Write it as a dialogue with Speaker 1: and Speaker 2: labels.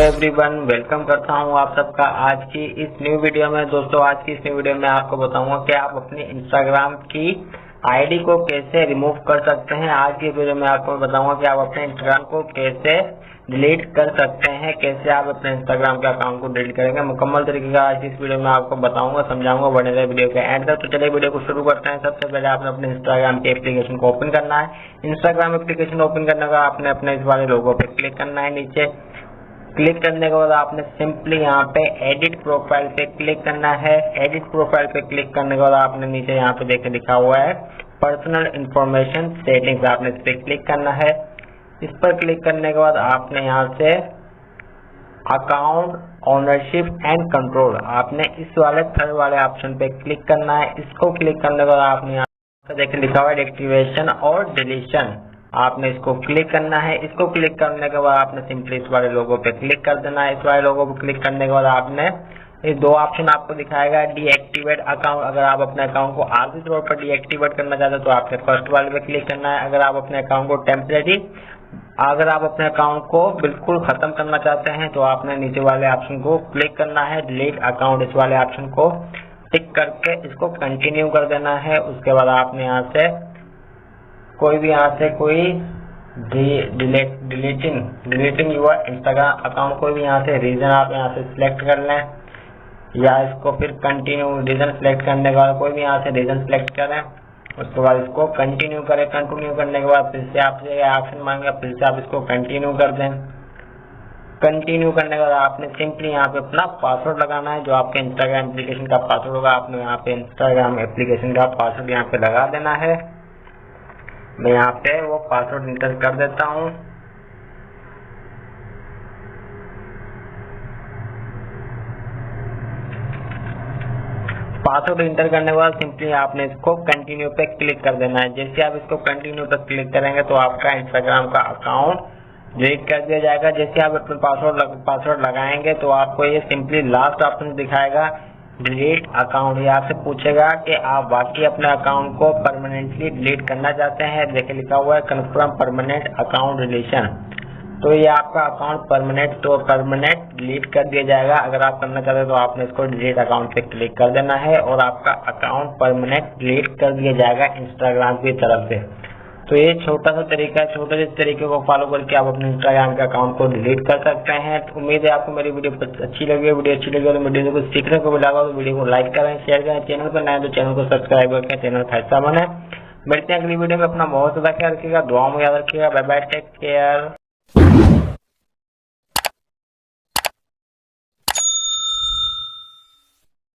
Speaker 1: Everyone, welcome करता हूं आप सबका आज की इस न्यू वीडियो में। दोस्तों, आज की इस न्यू वीडियो में आपको बताऊंगा कि आप अपनी इंस्टाग्राम की आईडी को कैसे रिमूव कर सकते हैं। आज की वीडियो में आपको बताऊंगा कि आप अपने इंस्टाग्राम को कैसे डिलीट कर सकते हैं, कैसे आप अपने इंस्टाग्राम के अकाउंट को डिलीट करेंगे। मुकम्मल तरीके का आज की इस वीडियो में आपको बताऊंगा, समझाऊंगा। बने रहे वीडियो के एंड तक। तो चलिए वीडियो को शुरू करते हैं। सबसे पहले आपने अपने इंस्टाग्राम के एप्लीकेशन को ओपन करना है। इंस्टाग्राम एप्लीकेशन ओपन करने का आपने अपने इस वाले लोगो पे क्लिक करना है। नीचे क्लिक करने के बाद आपने सिंपली यहाँ पे एडिट प्रोफाइल पे क्लिक करना है। एडिट प्रोफाइल पे क्लिक करने के बाद आपने नीचे यहाँ पे देखे लिखा हुआ है पर्सनल इंफॉर्मेशन सेटिंग्स, आपने इस पे क्लिक करना है। इस पर क्लिक करने के बाद आपने यहाँ से अकाउंट ओनरशिप एंड कंट्रोल, आपने इस वाले थर्ड वाले ऑप्शन पे क्लिक करना है। इसको क्लिक करने के बाद आपने यहाँ पे देखे लिखा हुआ है एक्टिवेशन और डिलीशन, आपने इसको क्लिक करना है। इसको क्लिक करने के बाद आपने सिंपली इस वाले लोगो पे क्लिक कर देना है। इस वाले लोगो पे क्लिक करने के बाद आपने ये दो ऑप्शन आपको दिखाएगा डीएक्टिवेट अकाउंट। अगर आप अपने अकाउंट को आर्थिक तौर पर डीएक्टिवेट करना चाहते हैं तो आपने फर्स्ट वाले पे क्लिक करना है। अगर आप अपने अकाउंट को टेम्परेरी, अगर आप अपने अकाउंट को बिल्कुल खत्म करना चाहते हैं तो आपने नीचे वाले ऑप्शन को क्लिक करना है डिलीट अकाउंट, इस वाले ऑप्शन को टिक करके इसको कंटिन्यू कर देना है। उसके बाद आपने यहाँ से कोई भी यहाँ से कोई डिलीटिंग योर इंस्टाग्राम अकाउंट, कोई भी यहाँ से रीजन आप यहाँ से सिलेक्ट कर लें, या इसको फिर कंटिन्यू रीजन सिलेक्ट करने के बाद कोई भी यहाँ से रीजन सिलेक्ट करें। उसके बाद इसको कंटिन्यू करें। कंटिन्यू करने के बाद फिर से आपसे ऑप्शन मांगेगा, फिर से आप इसको कंटिन्यू कर दें। कंटिन्यू करने के बाद आपने सिंपली यहाँ पे अपना पासवर्ड लगाना है, जो आपके इंस्टाग्राम एप्लीकेशन का पासवर्ड होगा। आपने यहाँ पे इंस्टाग्राम एप्लीकेशन का पासवर्ड यहाँ पे लगा देना है। मैं यहाँ पे वो पासवर्ड इंटर कर देता हूँ। पासवर्ड इंटर करने के बाद सिंपली आपने इसको कंटिन्यू पे क्लिक कर देना है। जैसे आप इसको कंटिन्यू पे क्लिक करेंगे तो आपका इंस्टाग्राम का अकाउंट डिलीट कर दिया जाएगा। जैसे आप अपने पासवर्ड लगाएंगे तो आपको ये सिंपली लास्ट ऑप्शन दिखाएगा डिलीट अकाउंट। ये आपसे पूछेगा कि आप वाकई अपने अकाउंट को परमानेंटली डिलीट करना चाहते हैं। देखिए लिखा हुआ है कन्फर्म परमानेंट अकाउंट डिलीशन, तो ये आपका अकाउंट परमानेंट डिलीट कर दिया जाएगा। अगर आप करना चाहते हैं तो आपने इसको डिलीट अकाउंट पे क्लिक कर देना है और आपका अकाउंट परमानेंट डिलीट कर दिया जाएगा इंस्टाग्राम की तरफ से। तो ये छोटा सा तरीका है, छोटे से तरीके को फॉलो करके आप अपने इंस्टाग्राम के अकाउंट को डिलीट कर सकते हैं। तो उम्मीद है आपको मेरी वीडियो अच्छी लगी। वीडियो अच्छी लगी तो वीडियो को सीखने को मिला तो वीडियो को लाइक करें, शेयर करें। चैनल पर नए तो चैनल को सब्सक्राइब करके चैनल का हिस्सा बने। मिलते हैं अगली वीडियो में। अपना बहुत ज्यादा ख्याल रखिएगा, दुआ में याद रखिएगा। Bye bye, take care.